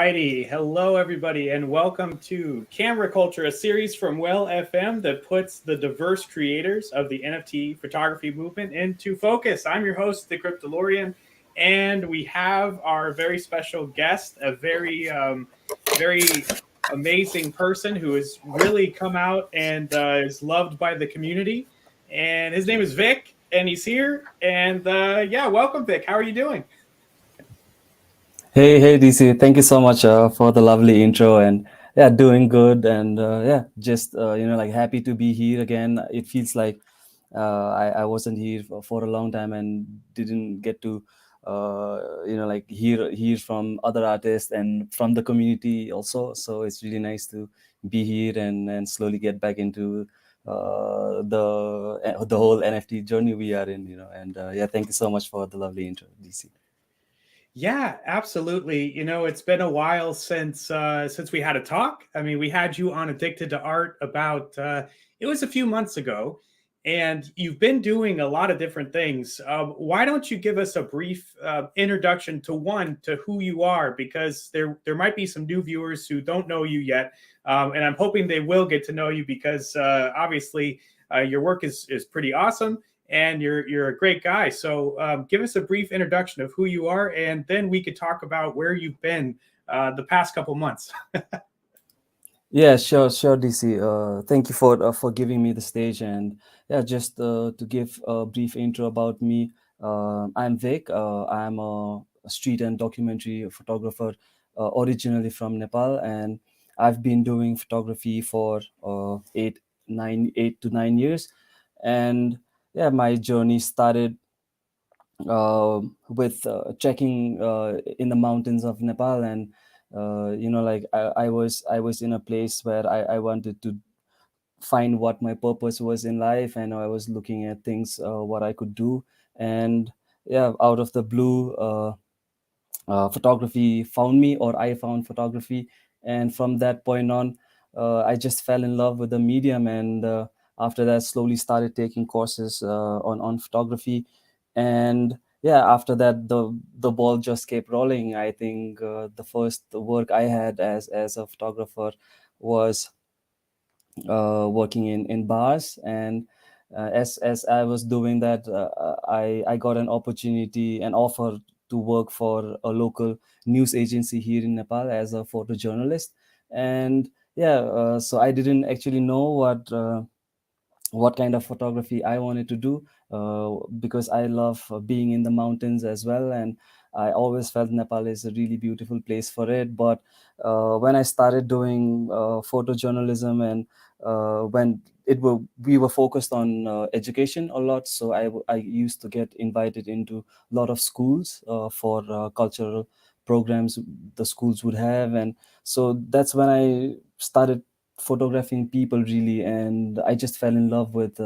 righty. Hello, everybody, and welcome to Camera Culture, a series from Well FM that puts the diverse creators of the NFT photography movement into focus. I'm your host, the Cryptolorian, and we have our very special guest, a very amazing person who has really come out and is loved by the community. And his name is Vic, and he's here. And yeah, welcome, Vic. How are you doing? Hey, DC. Thank you so much for the lovely intro, and yeah, doing good, and yeah, just like happy to be here again. It feels like I wasn't here for a long time and didn't get to like hear from other artists and from the community also. So it's really nice to be here and slowly get back into the whole NFT journey we are in. And yeah, thank you so much for the lovely intro, DC. Yeah, absolutely. It's been a while since we had a talk. I mean, we had you on Addicted to Art about it was a few months ago, and you've been doing a lot of different things. Why don't you give us a brief introduction to who you are, because there might be some new viewers who don't know you yet, and I'm hoping they will get to know you because obviously your work is pretty awesome and you're a great guy. So give us a brief introduction of who you are, and then we could talk about where you've been the past couple months. Yeah, sure, DC. Thank you for giving me the stage, and yeah, just to give a brief intro about me. I'm Vic. I'm a street and documentary photographer, originally from Nepal, and I've been doing photography for 8 to 9 years, and yeah, my journey started with trekking in the mountains of Nepal, and like I was in a place where I wanted to find what my purpose was in life, and I was looking at things what I could do, and yeah, out of the blue, photography found me, or I found photography, and from that point on, I just fell in love with the medium, and after that, slowly started taking courses on photography, and yeah, after that, the ball just kept rolling. I think the first work I had as a photographer was working in bars, and as I was doing that, I got an offer to work for a local news agency here in Nepal as a photojournalist, and yeah, so I didn't actually know what kind of photography I wanted to do, because I love being in the mountains as well, and I always felt Nepal is a really beautiful place for it. But when I started doing photojournalism, and when we were focused on education a lot, so I used to get invited into a lot of schools for cultural programs the schools would have, and so that's when I started photographing people really, and I just fell in love with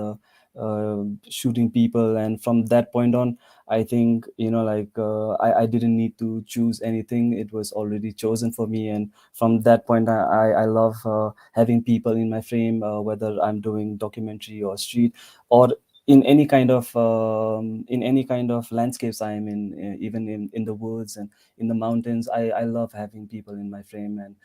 shooting people, and from that point on, I think I didn't need to choose anything. It was already chosen for me, and from that point I love having people in my frame, whether I'm doing documentary or street, or in any kind of landscapes I'm in, even in the woods and in the mountains. I love having people in my frame, and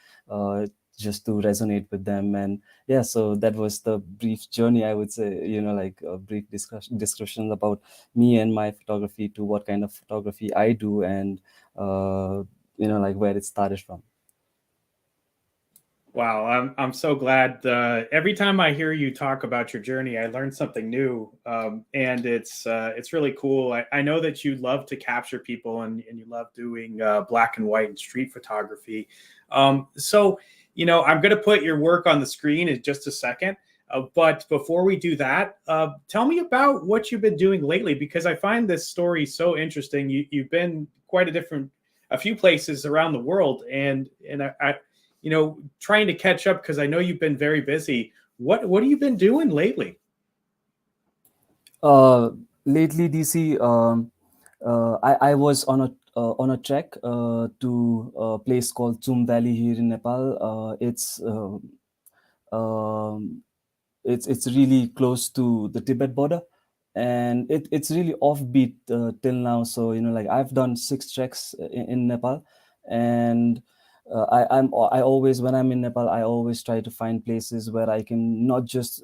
just to resonate with them. And yeah, so that was the brief journey, I would say, like a brief description about me and my photography, to what kind of photography I do, and like where it started from. Wow, I'm so glad. Every time I hear you talk about your journey, I learn something new, and it's really cool. I know that you love to capture people, and you love doing black and white and street photography. So, I'm going to put your work on the screen in just a second. But before we do that, tell me about what you've been doing lately, because I find this story so interesting. You've been a few places around the world, and trying to catch up because I know you've been very busy. What have you been doing lately? uh Lately, DC, I was on a trek to a place called Chum Valley here in Nepal. Um, it's really close to the Tibet border, and it's really offbeat till now. So like I've done 6 treks in Nepal, and I always, when I'm in Nepal, I always try to find places where I can not just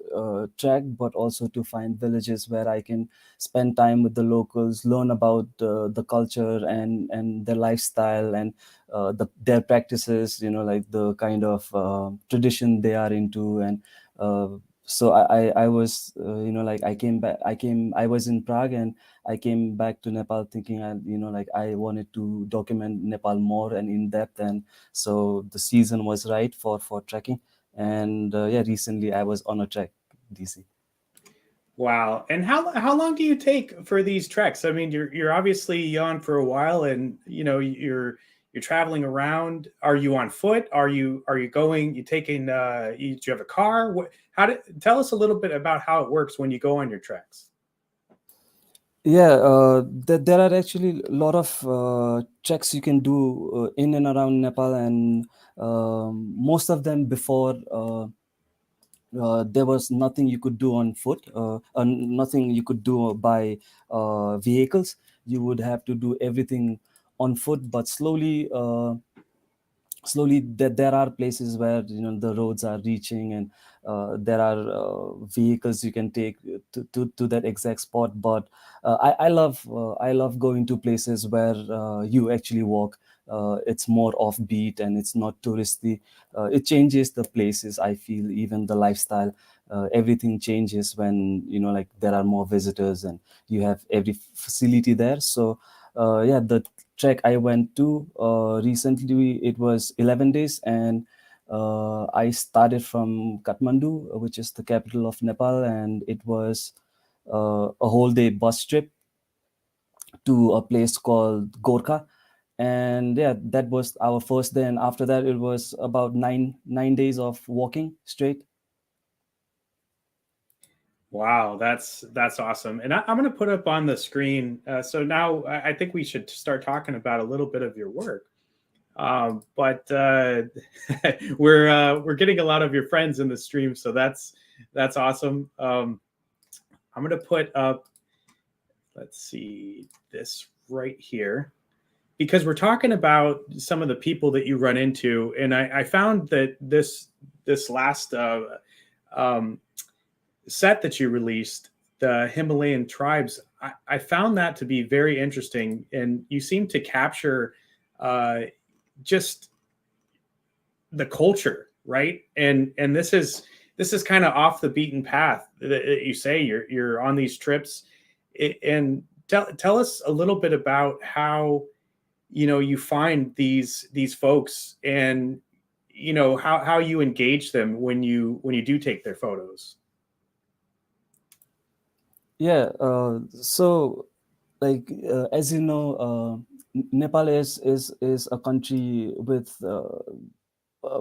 trek, but also to find villages where I can spend time with the locals, learn about the culture and their lifestyle and their practices. You know, like the kind of tradition they are into. And uh, so I was, like I was in Prague, and I came back to Nepal thinking, like I wanted to document Nepal more and in depth. And so the season was right for trekking. And yeah, recently I was on a trek, DC. Wow. And how long do you take for these treks? I mean, you're obviously on for a while, and you're traveling around. Are you on foot? Are you going? You taking? Do you have a car? What? How did tell us a little bit about how it works when you go on your treks? Yeah, there are actually a lot of treks you can do in and around Nepal. And most of them before, there was nothing you could do on foot, nothing you could do by vehicles. You would have to do everything on foot. But slowly there are places where the roads are reaching, and there are vehicles you can take to that exact spot. But I love going to places where you actually walk. It's more offbeat and it's not touristy. It changes the places, I feel, even the lifestyle. Everything changes when like there are more visitors and you have every facility there. So yeah, the trek I went to recently, it was 11 days. And I started from Kathmandu, which is the capital of Nepal, and it was a whole day bus trip to a place called Gorkha. And yeah, that was our first day. And after that, it was about nine days of walking straight. Wow, that's awesome. And I'm going to put up on the screen. So now I think we should start talking about a little bit of your work. But we're getting a lot of your friends in the stream, so that's awesome. I'm going to put up. Let's see this right here because we're talking about some of the people that you run into, and I found that this last um, set that you released, the Himalayan tribes, I found that to be very interesting, and you seem to capture uh, just the culture, right? And this is kind of off the beaten path that you say you're on these trips, and tell us a little bit about how you find these folks, and how you engage them when you do take their photos. Yeah, so like as you know, Nepal is a country with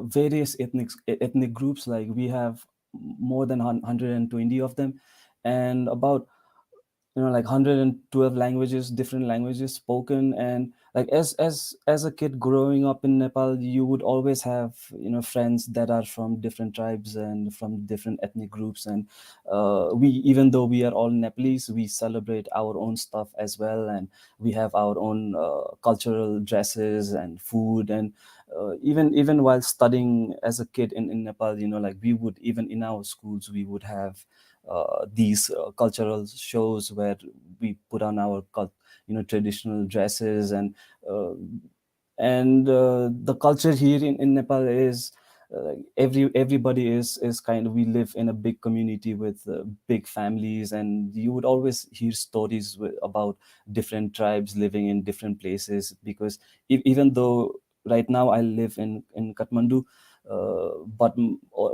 various ethnic groups. Like we have more than 120 of them, and about like 112 languages, different languages spoken. And like as a kid growing up in Nepal, you would always have friends that are from different tribes and from different ethnic groups. And we, even though we are all Nepalese, we celebrate our own stuff as well. And we have our own cultural dresses and food. And even while studying as a kid in Nepal, like we would, even in our schools, we would have these cultural shows where we put on our traditional dresses. And the culture here in Nepal is everybody is kind of, we live in a big community with big families. And you would always hear stories about different tribes living in different places. Because even though right now I live in Kathmandu, but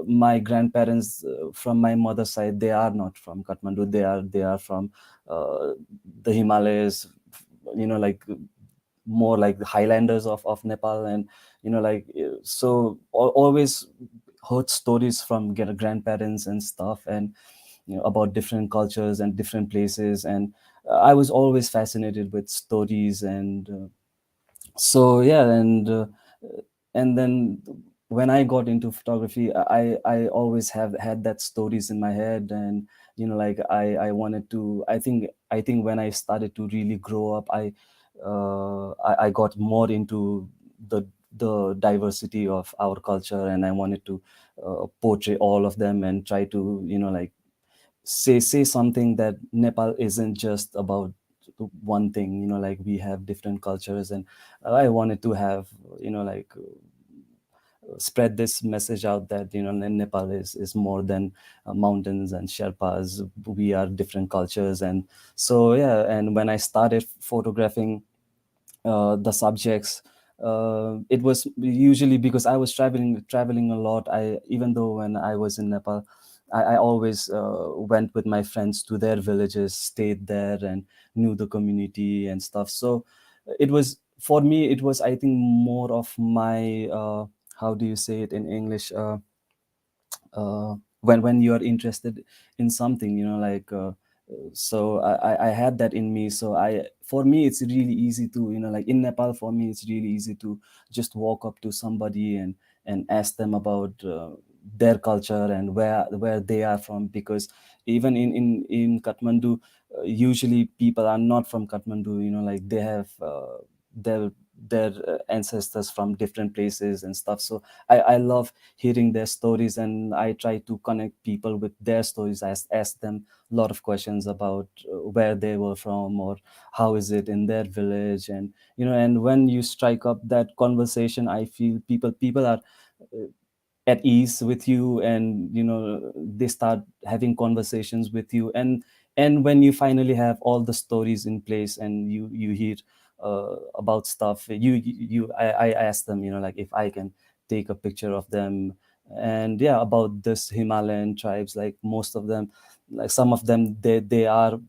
my grandparents from my mother's side, they are not from Kathmandu. They are from uh, the Himalayas, like more like the highlanders of Nepal. And like so always heard stories from grandparents and stuff. And about different cultures and different places. And I was always fascinated with stories. And so yeah. And then when I got into photography, I always have had that stories in my head. And like I wanted to, I think when I started to really grow up, I got more into the the diversity of our culture, and I wanted to portray all of them and try to, like, say something that Nepal isn't just about one thing. Like, we have different cultures, and I wanted to have, like, spread this message out that, Nepal is more than mountains and Sherpas. We are different cultures. And so, yeah, and when I started photographing the subjects, it was usually because I was traveling a lot. I Even though when I was in Nepal, I always went with my friends to their villages, stayed there, and knew the community and stuff. So it was, for me, it was, I think, more of my how do you say it in English, when you are interested in something, like, so I had that in me. So for me, it's really easy to, like, in Nepal, for me, it's really easy to just walk up to somebody and ask them about their culture and where they are from. Because even in Kathmandu, usually people are not from Kathmandu. Like, they have their ancestors from different places and stuff. So I love hearing their stories, and I try to connect people with their stories. I ask them a lot of questions about where they were from, or how is it in their village. And and when you strike up that conversation, I feel people are uh, at ease with you, and they start having conversations with you. And when you finally have all the stories in place, and you hear about stuff, I ask them, like, if I can take a picture of them. And yeah, about this Himalayan tribes, like, most of them, like, some of them, they are,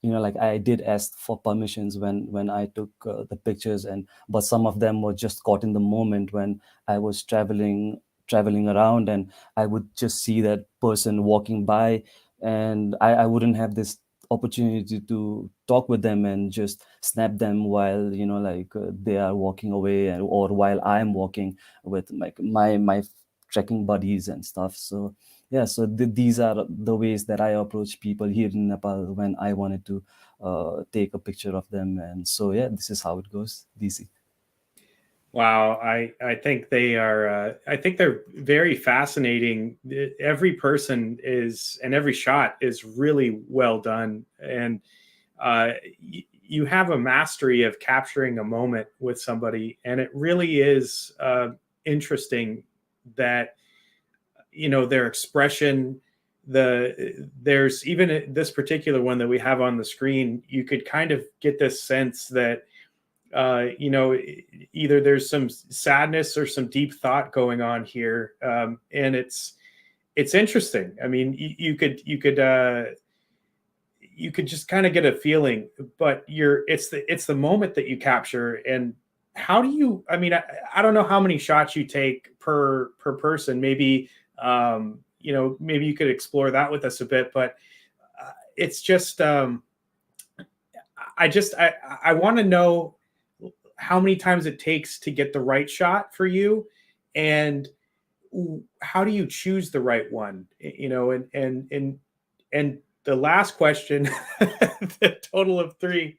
like, I did ask for permissions when I took the pictures. And but some of them were just caught in the moment when I was traveling around, and I would just see that person walking by, and I wouldn't have this opportunity to talk with them and just snap them while, like, they are walking away, or while I'm walking with, like, my trekking buddies and stuff. So yeah, so these are the ways that I approach people here in Nepal when I wanted to take a picture of them. And so yeah, this is how it goes, DC. Wow, I think they are. I think they're very fascinating. Every person is, and every shot is really well done, and you have a mastery of capturing a moment with somebody, and it really is interesting that their expression. There's even this particular one that we have on the screen. You could kind of get this sense that you know, either there's some sadness or some deep thought going on here, and it's interesting. I mean, you could just kind of get a feeling, but it's the moment that you capture. And how do you? I mean, I don't know how many shots you take per person. Maybe maybe you could explore that with us a bit, but it's just I want to know how many times it takes to get the right shot for you, and how do you choose the right one, and the last question, the total of three,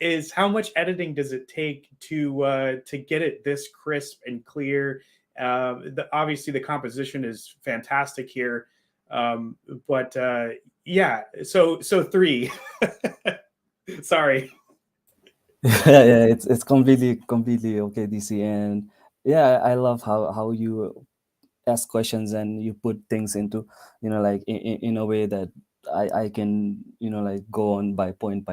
is how much editing does it take to get it this crisp and clear. Obviously the composition is fantastic here, um, but yeah, so three. Sorry. Yeah, yeah, it's completely okay, DC. And yeah, I love how you ask questions and you put things into, like, in a way that I can, like, go on by point,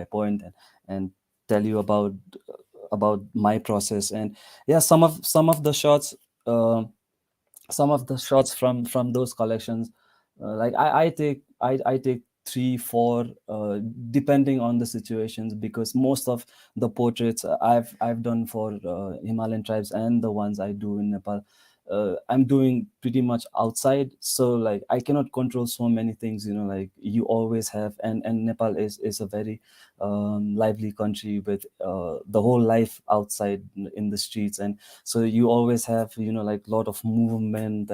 and tell you about my process. And yeah, some of the shots, uh, from those collections, like, I take 3 4, depending on the situations, because most of the portraits I've done for Himalayan tribes, and the ones I do in Nepal, I'm doing pretty much outside. So, like, I cannot control so many things, like, you always have. And Nepal is a very lively country with the whole life outside in the streets. And so you always have, like, a lot of movement.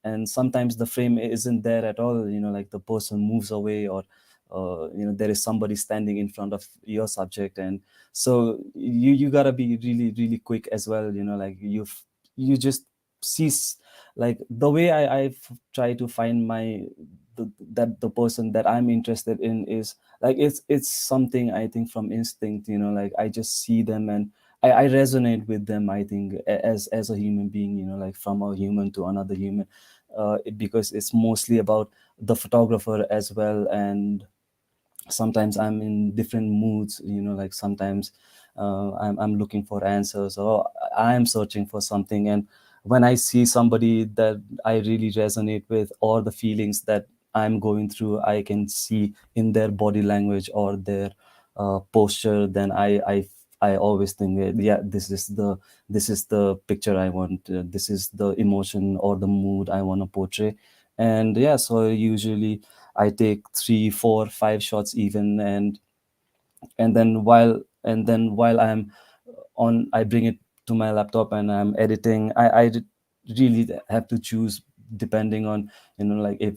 And sometimes the frame isn't there at all, like, the person moves away, or there is somebody standing in front of your subject. And so you gotta be really really quick as well, like you just see like the way I try to find that the person that I'm interested in is like it's something I think from instinct, like I just see them and I resonate with them, I think, as a human being, like from a human to another human, because it's mostly about the photographer as well. And sometimes I'm in different moods, like sometimes I'm looking for answers, or I am searching for something. And when I see somebody that I really resonate with, or the feelings that I'm going through, I can see in their body language or their posture, then I always think that, yeah, this is the picture I want, this is the emotion or the mood I want to portray. And yeah, so usually I take 3 4 5 shots even. And then while I'm on, I bring it to my laptop and I'm editing. Really have to choose depending on, like if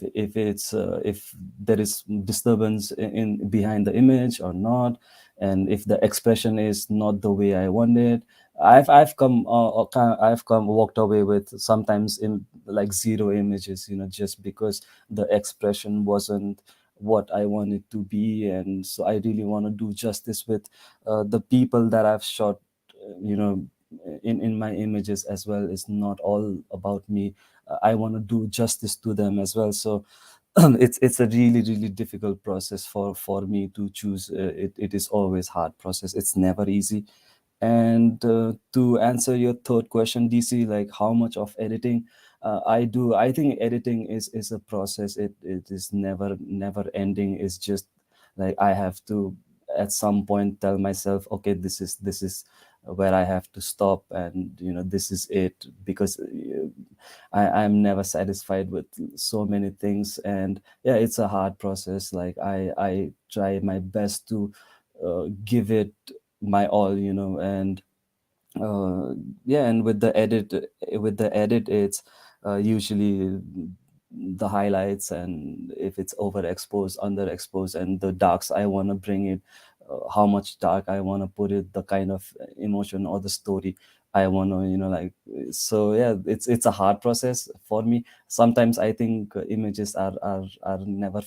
there is disturbance in behind the image or not, and if the expression is not the way I want it. I've come walked away with sometimes in like zero images, just because the expression wasn't what I want it to be. And so I really want to do justice with the people that I've shot, you know, in my images as well. It's not all about me. I want to do justice to them as well. So it's a really really difficult process for me to choose. It is always hard process. It's never easy. And to answer your third question, DC, like how much of editing I do, I think editing is a process. It is never ending. It's just like I have to at some point tell myself, okay, this is where I have to stop, and this is it, because I'm never satisfied with so many things. And yeah, it's a hard process. Like I try my best to give it my all, and uh, yeah. And with the edit it's usually the highlights, and if it's overexposed, underexposed, and the darks I want to bring it, how much dark I want to put it, the kind of emotion or the story I want to, like. So yeah, it's a hard process for me. Sometimes I think images are never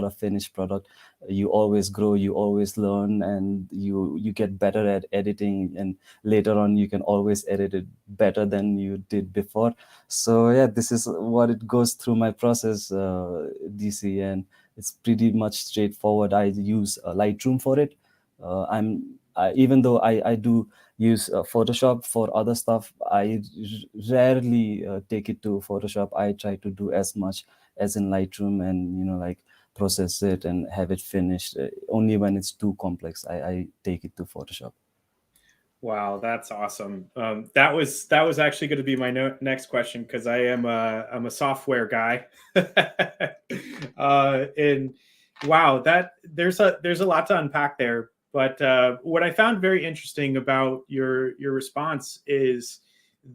a finished product. You always grow, you always learn, and you get better at editing, and later on you can always edit it better than you did before. So yeah, this is what it goes through my process, DC. And it's pretty much straightforward. I use Lightroom for it. Even though I do use Photoshop for other stuff, I rarely take it to Photoshop. I try to do as much as in Lightroom, and like process it and have it finished. Only when it's too complex, I take it to Photoshop. Wow, that's awesome. That was actually going to be my next question, because I'm a software guy, and wow, that there's a lot to unpack there. But what I found very interesting about your response is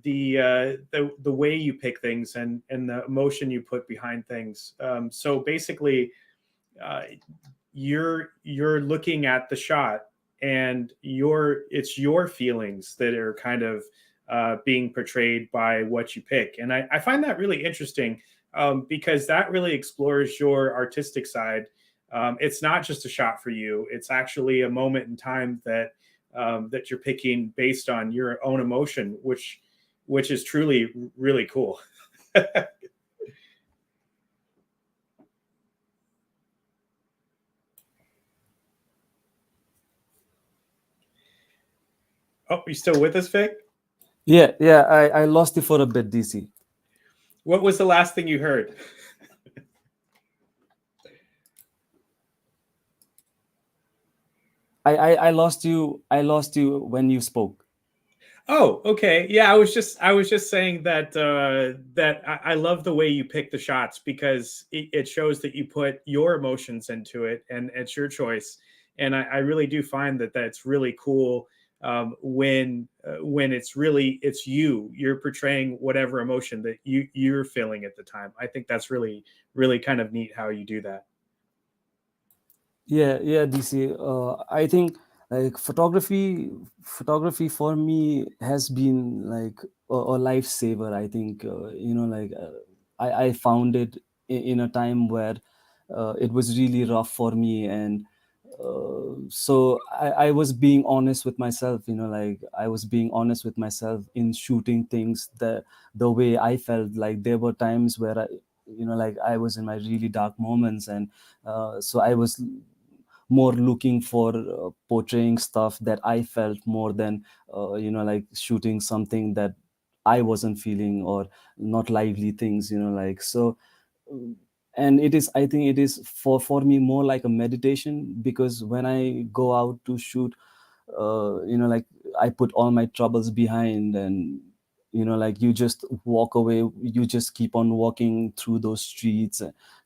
the way you pick things, and the emotion you put behind things. So basically, uh, you're looking at the shot, and it's your feelings that are kind of being portrayed by what you pick. And I find that really interesting, because that really explores your artistic side. It's not just a shot for you, it's actually a moment in time that you're picking based on your own emotion, which is truly really cool. Oh, you still with us, Vic? Yeah, I lost you for a bit, DC. What was the last thing you heard? I lost you when you spoke. Oh, okay. Yeah, I was just saying that I love the way you pick the shots, because it shows that you put your emotions into it, and it's your choice. And I really do find that that's really cool, when it's you're portraying whatever emotion that you're feeling at the time. I think that's really really kind of neat how you do that. Yeah, DC. I think like photography for me has been like a lifesaver. I think I found it in a time where it was really rough for me, and so I was being honest with myself. Like I was being honest with myself in shooting things the way I felt. Like there were times where like I was in my really dark moments, and so I was more looking for portraying stuff that I felt more than like shooting something that I wasn't feeling, or not lively things, like so. uh, and it is, I think it is for me more like a meditation, because when I go out to shoot, like I put all my troubles behind, and like you just walk away, you just keep on walking through those streets,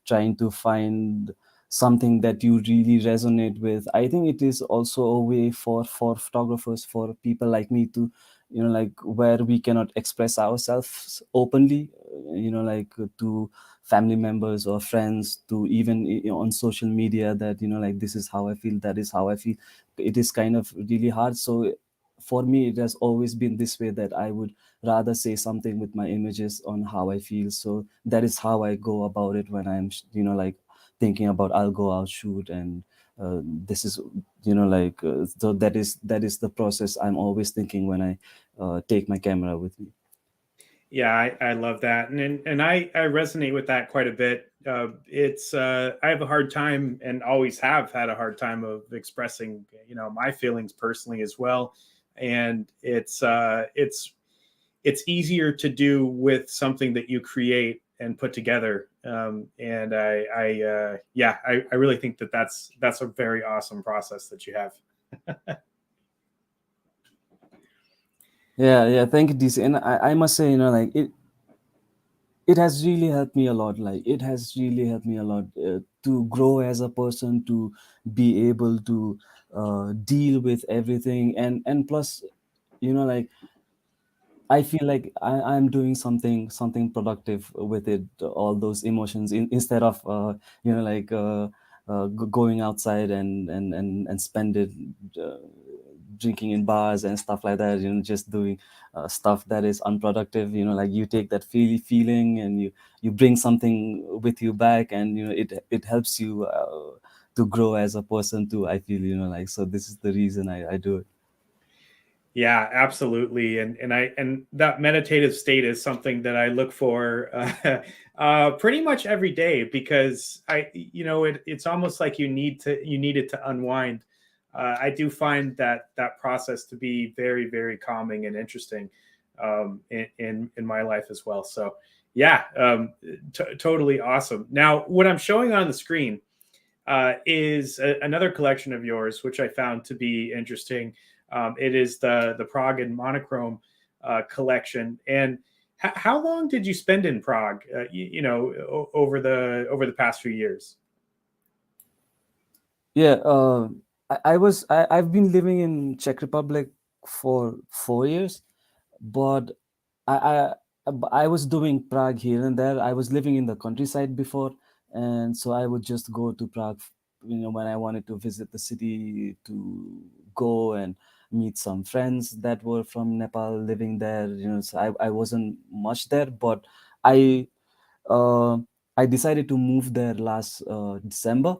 trying to find something that you really resonate with. I think it is also a way for photographers, for people like me to like where we cannot express ourselves openly, like to family members or friends, to even on social media, that like this is how I feel, that is how I feel. It is kind of really hard. So for me it has always been this way, that I would rather say something with my images on how I feel. So that is how I go about it when I'm like thinking about I'll go out shoot. And this is like so that is the process I'm always thinking when I take my camera with me. Yeah, I love that, and I resonate with that quite a bit. It's I have a hard time, and always have had a hard time of expressing, my feelings personally as well, and it's easier to do with something that you create and put together. And yeah, I really think that that's a very awesome process that you have. Yeah, thank you, DC. And I must say, like it has really helped me a lot. Like it has really helped me a lot to grow as a person, to be able to deal with everything. And plus, like I feel like I'm doing something productive with it, all those emotions, instead of like going outside and spend it uh, drinking in bars and stuff like that. Just doing stuff that is unproductive. Like you take that feeling, and you bring something with you back, and it helps you to grow as a person too. I feel, like, so this is the reason I do it. Yeah, absolutely. And that meditative state is something that I look for pretty much every day, because it's almost like you need it to unwind. I do find that process to be very, very calming and interesting, in my life as well. So yeah, totally awesome. Now, what I'm showing on the screen is another collection of yours, which I found to be interesting. It is the Prague and Monochrome collection. And how long did you spend in Prague? Over the past few years. Yeah, I've been living in Czech Republic for 4 years, but I I was doing Prague here and there. I was living in the countryside before, and so I would just go to Prague, when I wanted to visit the city, to go and meet some friends that were from Nepal living there. So I wasn't much there, but I uh, I decided to move there last December,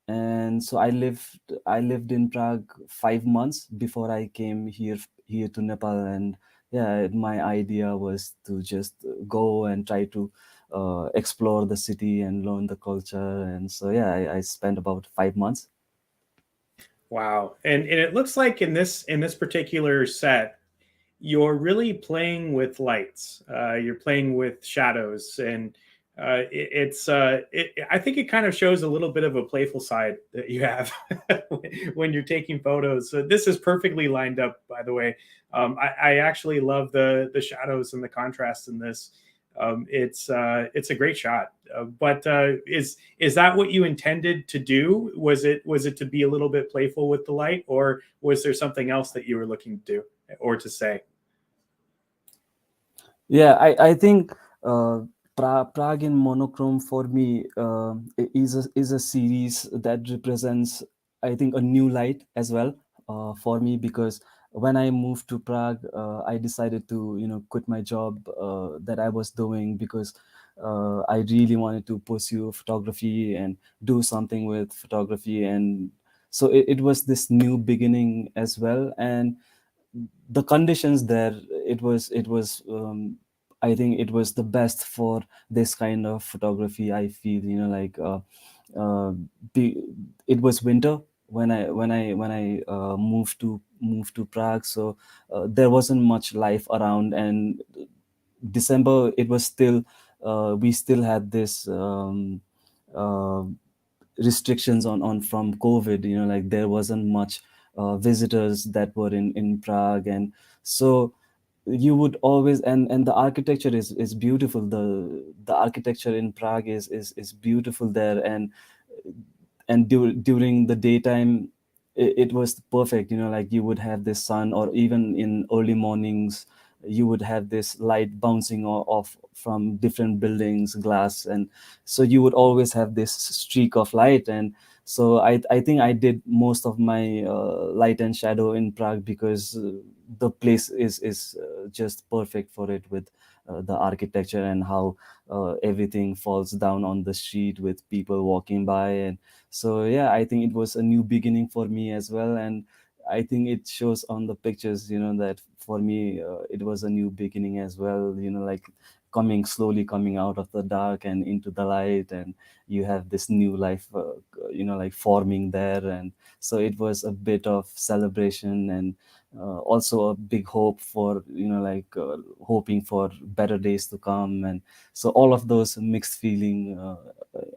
and so I lived in Prague 5 months before I came here to Nepal. And yeah, my idea was to just go and try to explore the city and learn the culture. And so yeah, I spent about 5 months. Wow. And it looks like in this particular set, you're really playing with lights. You're playing with shadows, and I think it kind of shows a little bit of a playful side that you have when you're taking photos. So this is perfectly lined up, by the way. I actually love the shadows and the contrast in this. It's a great shot. But is that what you intended to do? Was it to be a little bit playful with the light, or was there something else that you were looking to do or to say? Yeah, I think uh, Prague in monochrome for me is a series that represents, I think, a new light as well for me, because when I moved to Prague, I decided to quit my job that I was doing, because I really wanted to pursue photography and do something with photography. And so it was this new beginning as well. And the conditions there, it was I think it was the best for this kind of photography, I feel. Uh, the, it was winter when I moved to Prague, so there wasn't much life around. And December, it was still we still had this uh, restrictions on from COVID. Like there wasn't much visitors that were in Prague. And so you would always, and the architecture is beautiful. The architecture in Prague is beautiful there. And during the daytime, it was perfect. Like you would have this sun, or even in early mornings you would have this light bouncing off from different buildings, glass. And so you would always have this streak of light. And so I think I did most of my light and shadow in Prague, because the place is just perfect for it, with the architecture and how everything falls down on the street with people walking by. And so yeah, I think it was a new beginning for me as well. And I think it shows on the pictures, that for me it was a new beginning as well. Like slowly coming out of the dark and into the light, and you have this new life like forming there. And so it was a bit of celebration, and also a big hope for hoping for better days to come. And so all of those mixed feeling,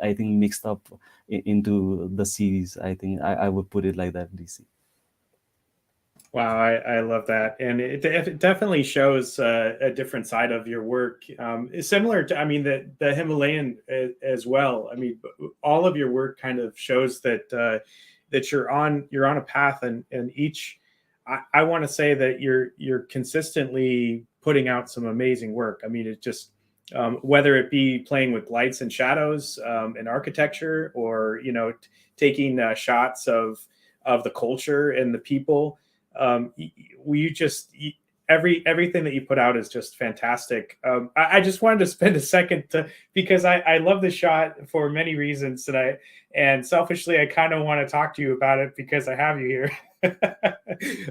I think, mixed up into the series. I think I would put it like that, DC. Wow, I love that, and it definitely shows a different side of your work. It's similar to, I mean, the Himalayan as well. I mean, all of your work kind of shows that that you're on a path, and each. I want to say that you're consistently putting out some amazing work. I mean, it just whether it be playing with lights and shadows and architecture, or taking shots of the culture and the people. We just everything that you put out is just fantastic. I just wanted to spend a second because I love the shot for many reasons today, and selfishly I kind of want to talk to you about it because I have you here.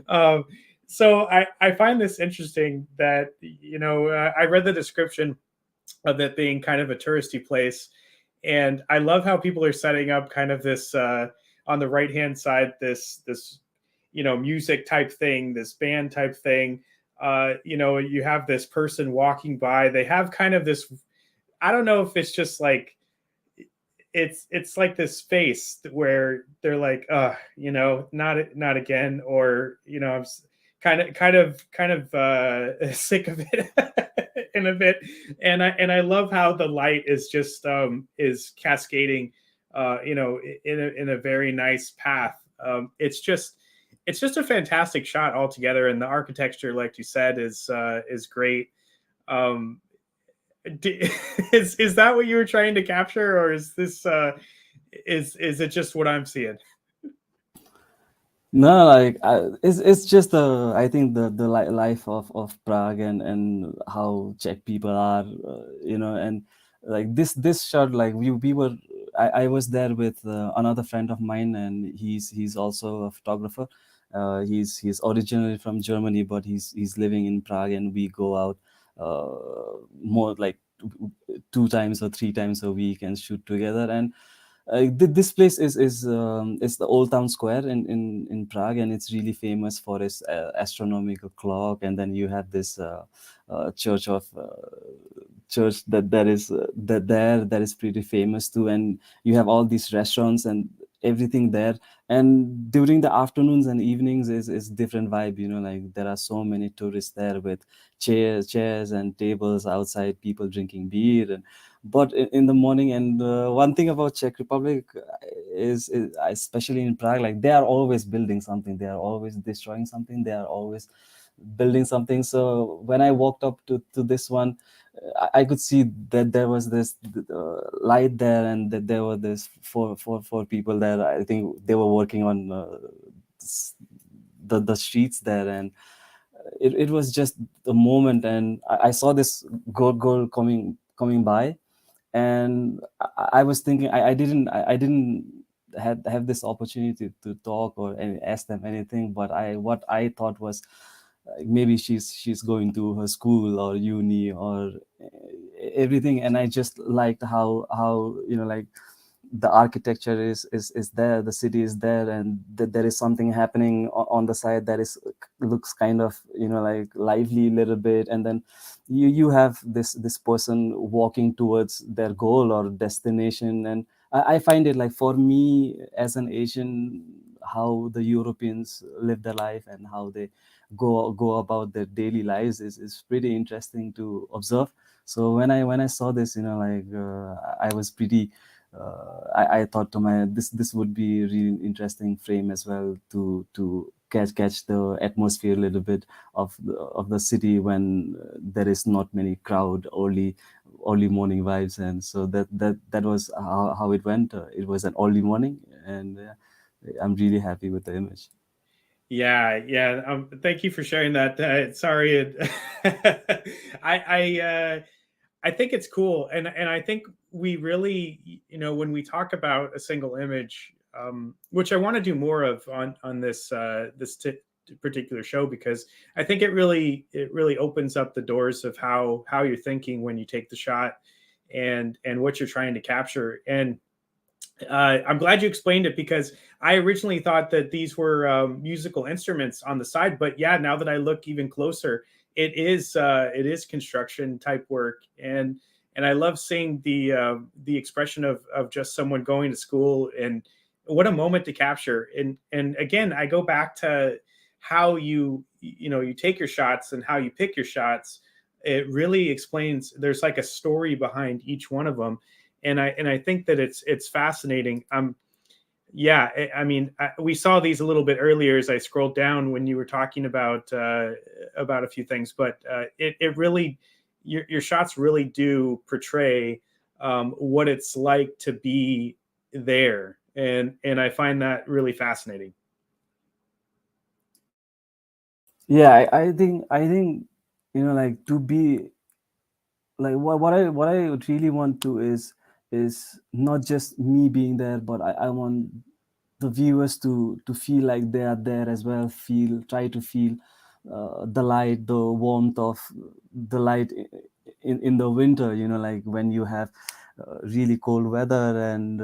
um, so I find this interesting that I read the description of it being kind of a touristy place, and I love how people are setting up kind of this on the right hand side, this music type thing, this band type thing. You have this person walking by. They have kind of this. I don't know if it's just like it's like this face where they're like, not again, or I'm kind of sick of it in a bit. And I love how the light is just is cascading, in a very nice path. It's just a fantastic shot altogether, and the architecture, like you said, is great. Um, is that what you were trying to capture, or is this is it just what I'm seeing? No, like it's just I think the life of Prague, and how Czech people are, and like this shot, like we were, I was there with another friend of mine, and he's also a photographer. He's originally from Germany, but he's living in Prague, and we go out more like 2 times or 3 times a week and shoot together. And this place is the Old Town Square in Prague, and it's really famous for its astronomical clock. And then you have this church that is pretty famous too. And you have all these restaurants and everything there. And during the afternoons and evenings is different vibe. Like there are so many tourists there with chairs and tables outside, people drinking beer. And but in the morning, and one thing about Czech Republic is especially in Prague, like they are always building something, they are always destroying something, they are always building something. So when I walked up to this one, I could see that there was this light there, and that there were this four people there. I think they were working on s- the streets there, and it was just the moment. And I saw this girl coming by, and I was thinking, I didn't have this opportunity to talk or ask them anything, but what I thought was, maybe she's going to her school or uni or everything. And I just liked how, like, the architecture is there, the city is there, and there is something happening on the side that is looks kind of, like, lively a little bit. And then you have this person walking towards their goal or destination. And I find it, like, for me as an Asian, how the Europeans live their life and how they go about their daily lives is pretty interesting to observe. So when I saw this, like, I was pretty I thought to my, this would be a really interesting frame as well, to catch the atmosphere a little bit of the city when there is not many crowd, early morning vibes. And so that was how it went. It was an early morning, and I'm really happy with the image. Yeah, yeah. Thank you for sharing that. Sorry, I I think it's cool, and I think we really, when we talk about a single image, which I want to do more of on this particular show, because I think it really opens up the doors of how you're thinking when you take the shot, and what you're trying to capture. And I'm glad you explained it, because I originally thought that these were musical instruments on the side, but yeah, now that I look even closer, it is construction type work. And I love seeing the expression of just someone going to school, and what a moment to capture. And again, I go back to how you take your shots and how you pick your shots. It really explains. There's like a story behind each one of them, and I think that it's fascinating. Yeah, I mean, we saw these a little bit earlier as I scrolled down when you were talking about a few things, but it really, your shots really do portray what it's like to be there, and I find that really fascinating. Yeah, I think, like, to be, like, what I really want to is not just me being there, but I want the viewers to feel like they are there as well. Try to feel the light, the warmth of the light in the winter, like when you have really cold weather. And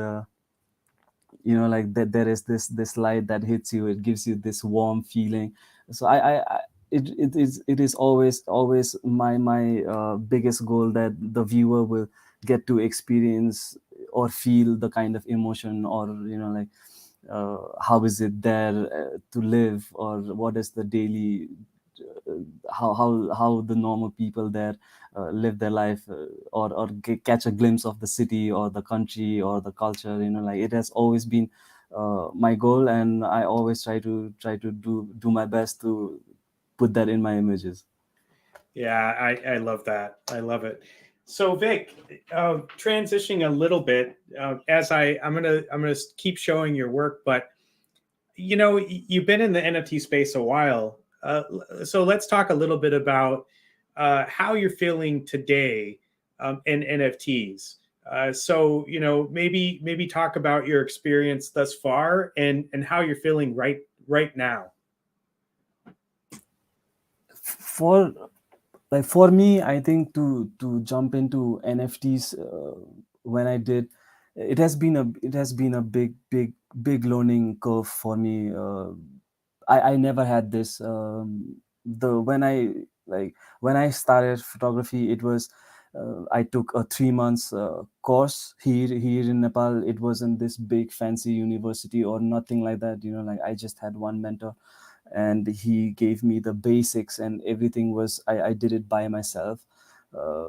like that, there is this light that hits you, it gives you this warm feeling. So it is always my biggest goal, that the viewer will get to experience or feel the kind of emotion, or like, how is it there to live, or what is the daily, how the normal people there live their life, or catch a glimpse of the city or the country or the culture. Like, it has always been my goal, and I always try to do my best to put that in my images. Yeah, I love that. I love it. So Vic, transitioning a little bit, as I'm gonna keep showing your work, but you've been in the NFT space a while. So let's talk a little bit about how you're feeling today in NFTs. So maybe talk about your experience thus far, and how you're feeling right now. For for me, I think to jump into NFTs, when I did, it has been a big learning curve for me. I never had this, the when I started photography. It was, I took a 3 months course here in Nepal. It wasn't this big fancy university or nothing like that. Like, I just had one mentor, and he gave me the basics, and everything was, I did it by myself. uh,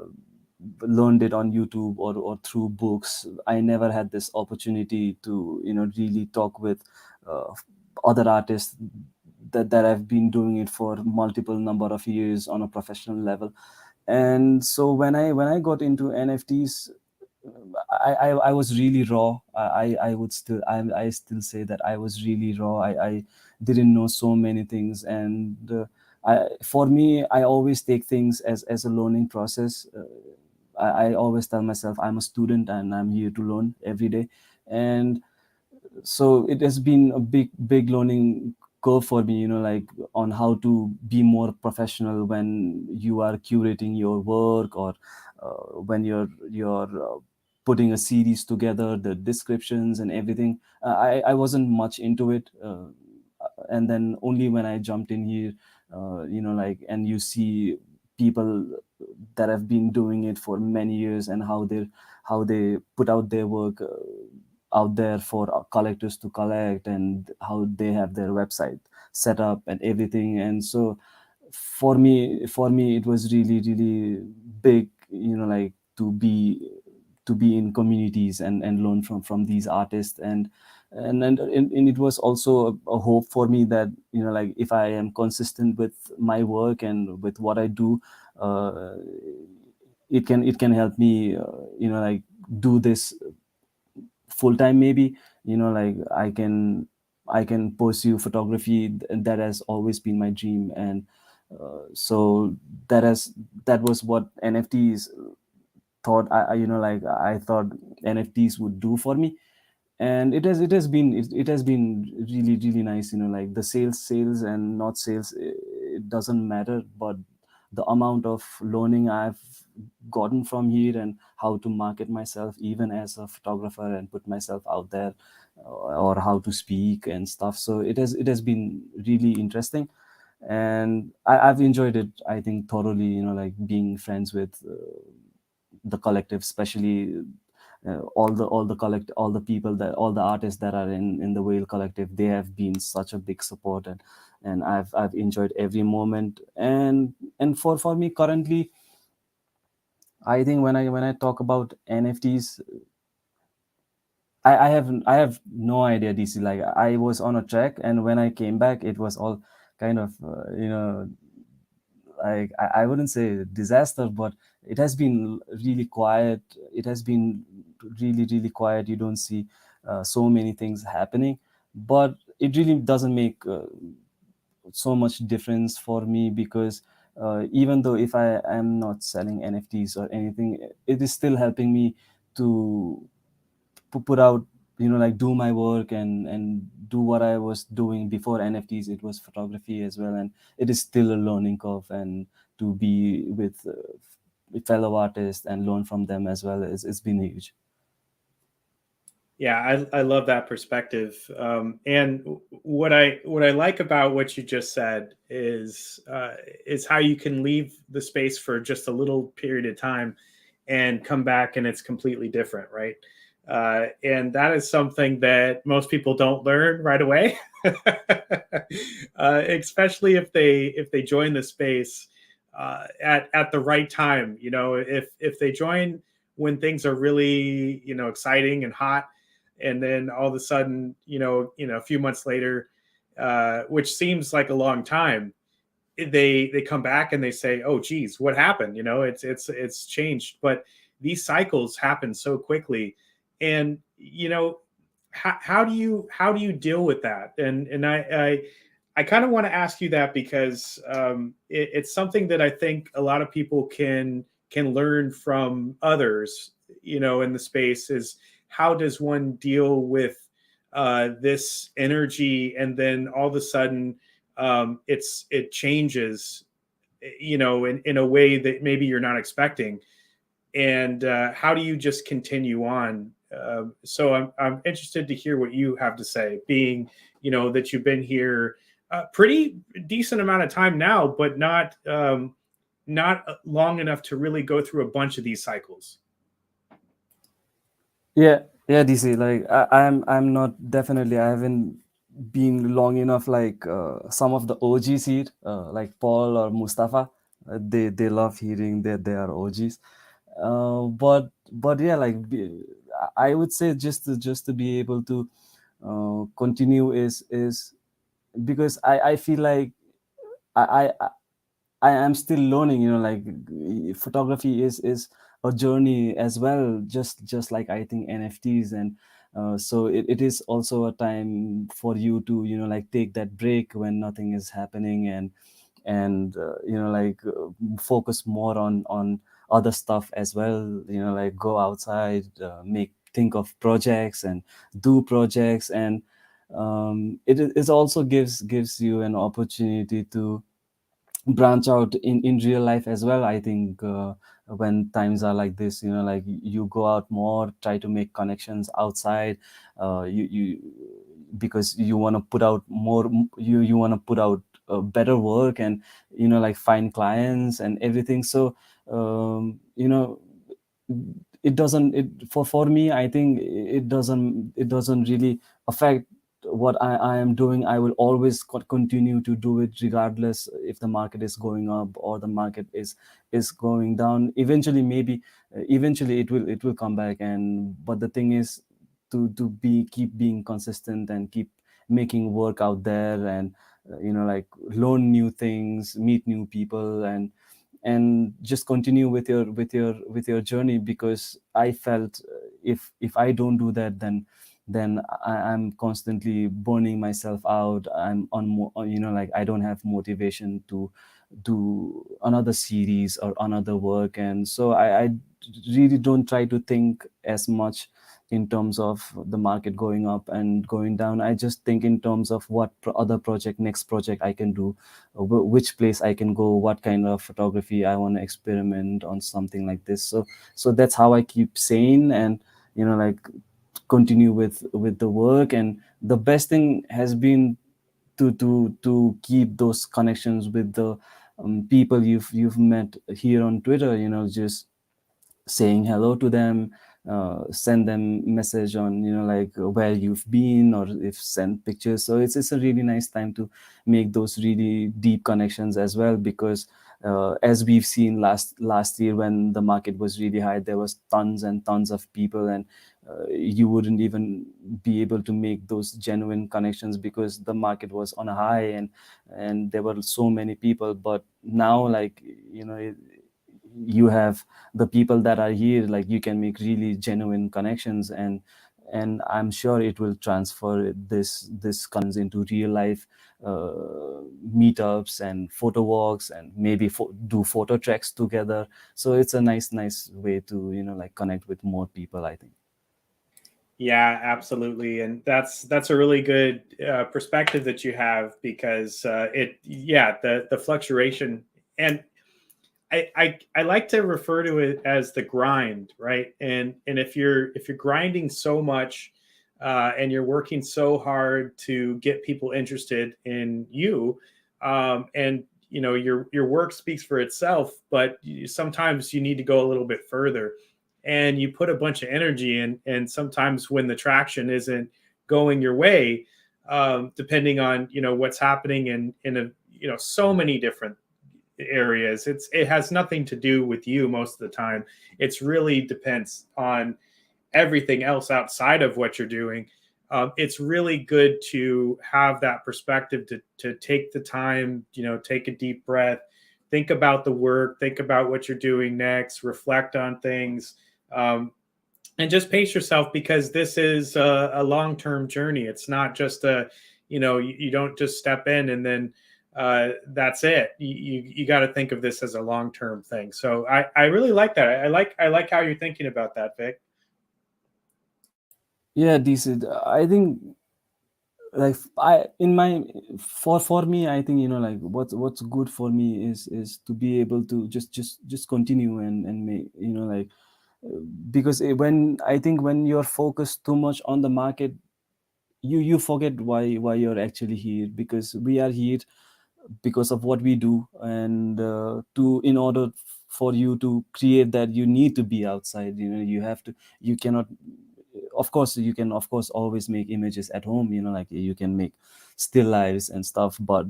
Learned it on YouTube or through books. I never had this opportunity to really talk with uh, other artists that I've been doing it for multiple number of years on a professional level. And so when I got into NFTs, I was really raw. I would still I still say that I was really raw. I didn't know so many things, and for me, I always take things as a learning process. I always tell myself I'm a student and I'm here to learn every day, and so it has been a big learning curve for me, like on how to be more professional when you are curating your work, or when you're putting a series together, the descriptions and everything. I wasn't much into it, and then only when I jumped in here, like, and you see people that have been doing it for many years, and how they put out their work out there for collectors to collect, and how they have their website set up and everything. And so for me it was really really big, like to be in communities and learn from these artists. And it was also a hope for me that, like, if I am consistent with my work and with what I do, uh, it can help me, like, do this full time, maybe. Like, I can pursue photography. That has always been my dream. And so that was what NFTs thought like I thought NFTs would do for me. And it has been really really nice. Like, the sales and not sales, it doesn't matter, but the amount of learning I've gotten from here, and how to market myself even as a photographer and put myself out there, or how to speak and stuff. So it has been really interesting, and I've enjoyed it, I think, thoroughly. Like, being friends with the collective, especially all the people, that all the artists that are in the Whale Collective. They have been such a big support, and I've enjoyed every moment. And for me currently, I think when I talk about NFTs, I have no idea, DC. Like, I was on a track, and when I came back, it was all kind of, like, I wouldn't say disaster, but it has been really quiet. It has been really really quiet. You don't see so many things happening, but it really doesn't make so much difference for me, because even though if I am not selling NFTs or anything, it is still helping me to put out, like, do my work and do what I was doing before NFTs. It was photography as well, and it is still a learning curve. And to be with fellow artists and learn from them as well, it's been huge. Yeah, I love that perspective. And what I like about what you just said is how you can leave the space for just a little period of time and come back and it's completely different, right? And that is something that most people don't learn right away, especially if they join the space at the right time. If they join when things are really exciting and hot, and then all of a sudden, a few months later, which seems like a long time, they come back and they say, "Oh, geez, what happened?" It's changed. But these cycles happen so quickly, and how do you deal with that? And I kind of want to ask you that because it's something that I think a lot of people can learn from others, in the space. Is how does one deal with this energy, and then all of a sudden it changes, in a way that maybe you're not expecting, and how do you just continue on? So I'm interested to hear what you have to say, being that you've been here a pretty decent amount of time now, but not long enough to really go through a bunch of these cycles. Yeah, yeah, DC. Like, I'm not definitely. I haven't been long enough. Like, some of the OGs here, like Paul or Mustafa. They love hearing that they are OGs. But yeah, like, I would say, just to be able to continue is because I feel like I I am still learning, like photography is a journey as well, just like I think NFTs. And so it is also a time for you to, like take that break when nothing is happening, and like focus more on other stuff as well, like go outside, make think of projects and do projects. And it also gives you an opportunity to branch out in real life as well, I think. When times are like this, like you go out more, try to make connections outside, you because you want to put out more, you want to put out better work, and like find clients and everything. So it doesn't it for me, I think it doesn't really affect what I am doing. I will always continue to do it regardless if the market is going up or the market is going down. Eventually, maybe eventually it will come back. And but the thing is to be keep being consistent and keep making work out there, and like learn new things, meet new people, and just continue with your journey. Because I felt, if I don't do that, then I'm constantly burning myself out. I'm like I don't have motivation to do another series or another work. And so I really don't try to think as much in terms of the market going up and going down. I just think in terms of what other project, next project I can do, which place I can go, what kind of photography I want to experiment on, something like this. So that's how I keep sane, and like continue with the work. And the best thing has been to keep those connections with the people you've met here on Twitter. Just saying hello to them, send them message on, like where you've been, or if send pictures. So it's a really nice time to make those really deep connections as well. Because as we've seen last year, when the market was really high, there was tons and tons of people, and you wouldn't even be able to make those genuine connections because the market was on a high, and there were so many people. But now, like, you have the people that are here, like you can make really genuine connections. And I'm sure it will transfer this into real life meetups and photo walks, and maybe do photo treks together. So it's a nice way to like connect with more people, I think. Yeah, absolutely, and that's a really good perspective that you have, because the fluctuation. And I like to refer to it as the grind, right? And if you're grinding so much, and you're working so hard to get people interested in you, and your work speaks for itself, but sometimes you need to go a little bit further, and you put a bunch of energy in, and sometimes when the traction isn't going your way, depending on what's happening in a so many different areas. It has nothing to do with you most of the time. It's really depends on everything else outside of what you're doing. It's really good to have that perspective to take the time, take a deep breath, think about the work, think about what you're doing next, reflect on things, and just pace yourself, because this is a long-term journey. It's not just you don't just step in and then that's it. You got to think of this as a long-term thing. So I really like that. I like how you're thinking about that, Vic. Yeah, decent. I think, like, I in my for me, I think, like what's good for me is to be able to just continue and make, like, because when I think when you're focused too much on the market, you forget why you're actually here. Because we are here because of what we do. And to in order for you to create that, you need to be outside. You have to, you cannot, of course you can, of course, always make images at home, like you can make still lives and stuff. But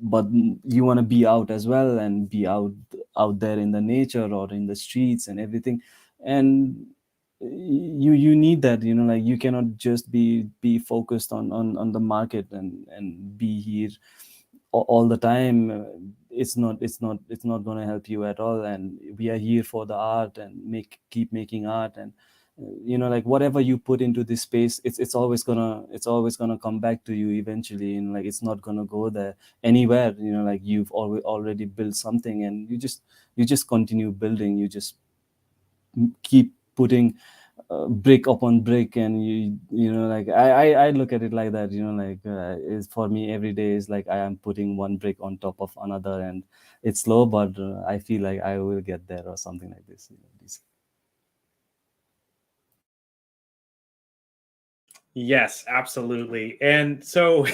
you want to be out as well, and be out there in the nature or in the streets and everything. And you need that, like you cannot just be focused on the market and be here all the time. it's not going to help you at all. And we are here for the art and keep making art. And like whatever you put into this space, it's always gonna come back to you eventually, and like it's not gonna go there anywhere. Like you've already built something, and you just continue building. You just keep putting brick upon brick, and like I look at it like that. Like is for me every day is like I am putting one brick on top of another, and it's slow, but I feel like I will get there or something like this. Yes, absolutely. And so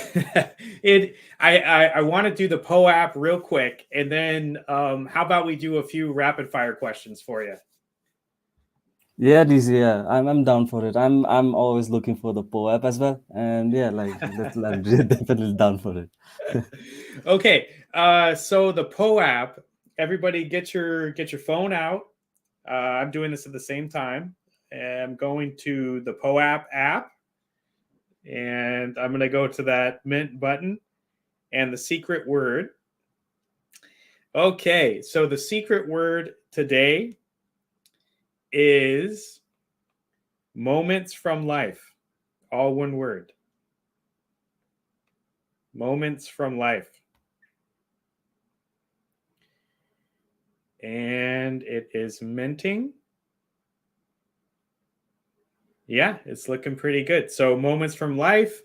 I want to do the Poe app real quick, and then how about we do a few rapid fire questions for you? Yeah, DC, yeah, I'm down for it. I'm always looking for the Poe app as well, and yeah, like I'm definitely down for it. Okay, so the Poe app, everybody get your phone out. I'm doing this at the same time. I'm going to the Poe app, and I'm going to go to that mint button and the secret word. Okay, so the secret word today is moments from life. All one word. Moments from life. And it is minting. Yeah, it's looking pretty good. So moments from life.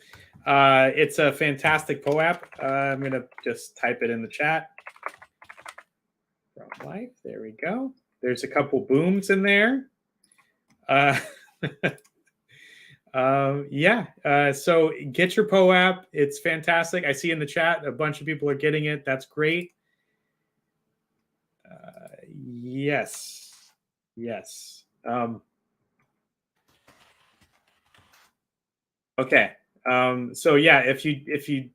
It's a fantastic Poe app. I'm going to just type it in the chat. From life. There we go. There's a couple booms in there. Yeah. So get your Poe app. It's fantastic. I see in the chat a bunch of people are getting it. That's great. Yes. Yes. Okay. So yeah, if you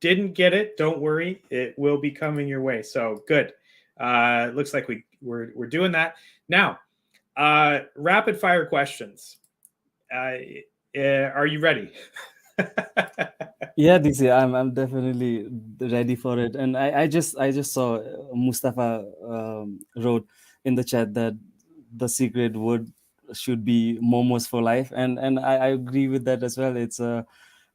didn't get it, don't worry. It will be coming your way. So good. Looks like we're doing that now. Rapid fire questions. Are you ready? Yeah, DC, I'm definitely ready for it. And I just saw Mustafa wrote in the chat that the secret word should be momos for life, and I agree with that as well. It's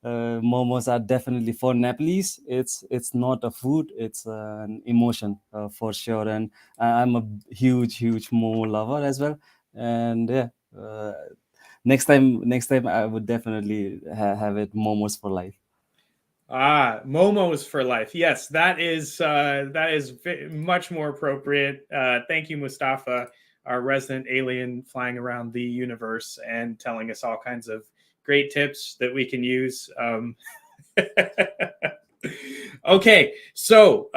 momos are definitely for Nepalese. It's not a food; it's an emotion for sure. And I'm a huge momo lover as well. And yeah, next time I would definitely have it momos for life. Momos for life. Yes, that is much more appropriate. Thank you, Mustafa, our resident alien flying around the universe and telling us all kinds of great tips that we can use. Okay, so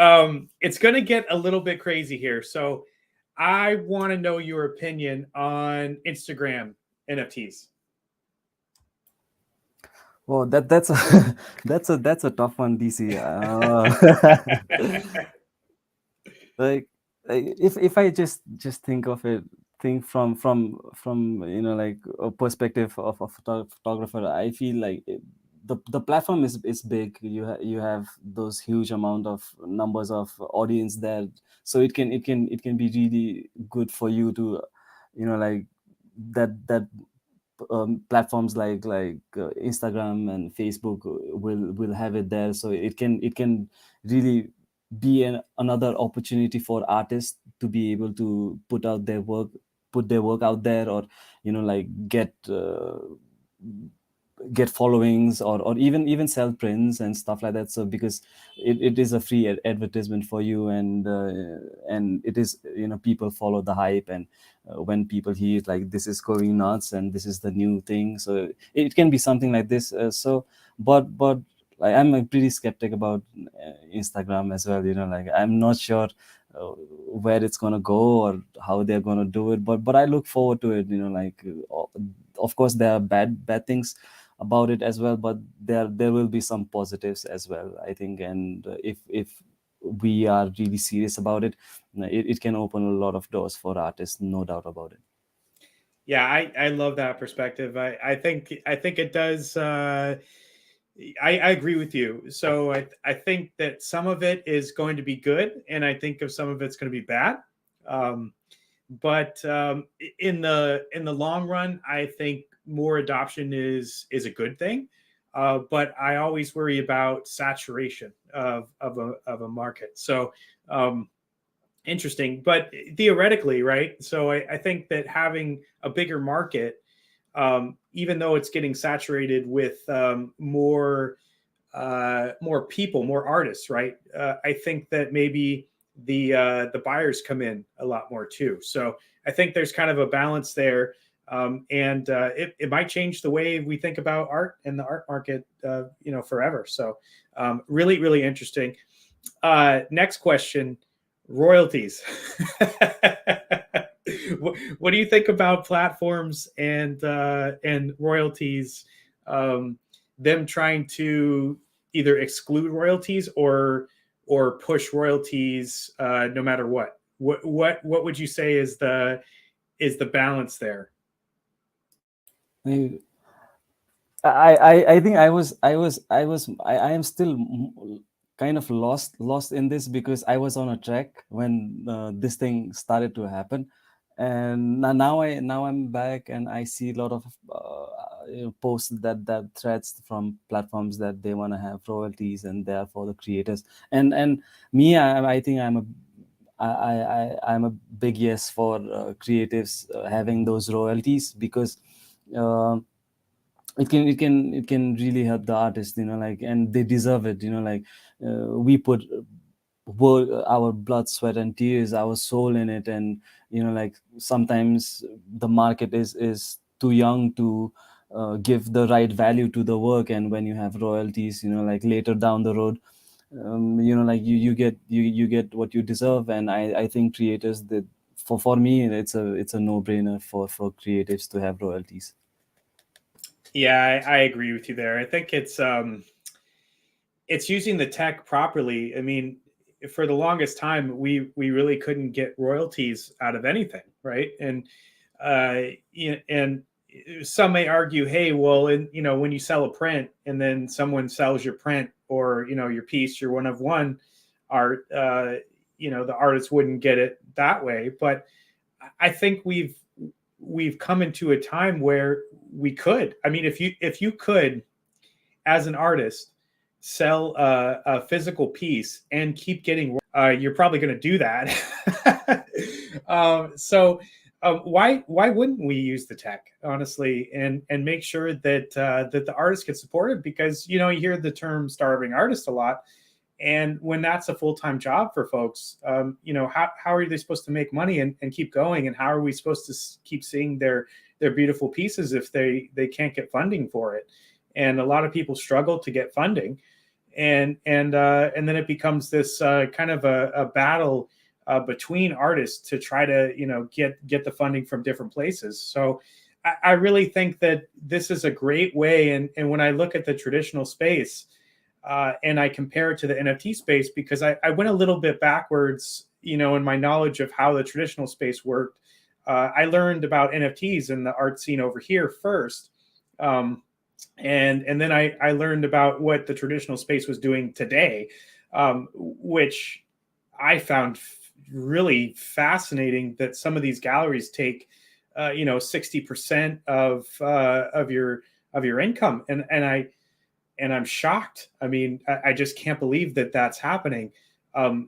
it's going to get a little bit crazy here. So I want to know your opinion on Instagram NFTs. Oh, that's a that's a tough one, DC. Like, if I just think of it, think from like a perspective of a photographer, I feel like the platform is big. You have those huge amount of numbers of audience there, so it can be really good for you to like that platforms like Instagram and Facebook will have it there, so it can really be another opportunity for artists to be able to put their work out there, or like get followings, or even sell prints and stuff like that. So because it is a free advertisement for you, and it is people follow the hype, and when people hear it, like this is going nuts and this is the new thing, so it can be something like this. But like, I'm pretty skeptic about Instagram as well. Like I'm not sure where it's gonna go or how they're gonna do it, but I look forward to it. Like of course there are bad things about it as well, but there will be some positives as well, I think. And if we are really serious about it, it can open a lot of doors for artists, no doubt about it. Yeah, I love that perspective. I think it does. I agree with you. So I think that some of it is going to be good, and I think of some of it's going to be bad. Um, but in the long run, I think more adoption is a good thing. But I always worry about saturation of a market. So interesting, but theoretically, right? So I think that having a bigger market, even though it's getting saturated with more people, more artists, right? I think that maybe the buyers come in a lot more too. So I think there's kind of a balance there, and it might change the way we think about art and the art market, forever. So really, really interesting. Next question: royalties. What do you think about platforms and royalties? Them trying to either exclude royalties or push royalties no matter what. What would you say is the balance there? I think I am still kind of lost in this, because I was on a track when this thing started to happen, and now I'm back, and I see a lot of posts that threads from platforms that they want to have royalties, and they are for the creators. And me, I think I'm a big yes for creatives having those royalties, because uh, it can really help the artist, like, and they deserve it, like, we put our blood, sweat and tears, our soul in it, and like, sometimes the market is too young to give the right value to the work. And when you have royalties, like, later down the road, like, you get what you deserve. And I think creators, that for me, it's a no-brainer for creatives to have royalties. Yeah, I agree with you there. I think it's using the tech properly. I mean, for the longest time, we really couldn't get royalties out of anything, right? And some may argue, hey, well, when you sell a print and then someone sells your print or your piece, your one of one art, the artist wouldn't get it that way. But I think we've come into a time where we could. I mean, if you could, as an artist, sell a physical piece and keep getting, you're probably going to do that. So why wouldn't we use the tech, honestly, and make sure that the artists get supported? Because you hear the term starving artist a lot, and when that's a full-time job for folks, how are they supposed to make money and keep going? And how are we supposed to keep seeing their beautiful pieces if they can't get funding for it? And a lot of people struggle to get funding, and then it becomes this kind of a battle between artists to try to get the funding from different places. So I really think that this is a great way. And when I look at the traditional space, and I compare it to the NFT space, because I went a little bit backwards, in my knowledge of how the traditional space worked. I learned about NFTs in the art scene over here first. And then I learned about what the traditional space was doing today, which I found really fascinating. That some of these galleries take 60% of your income, and I'm shocked. I mean, I just can't believe that that's happening.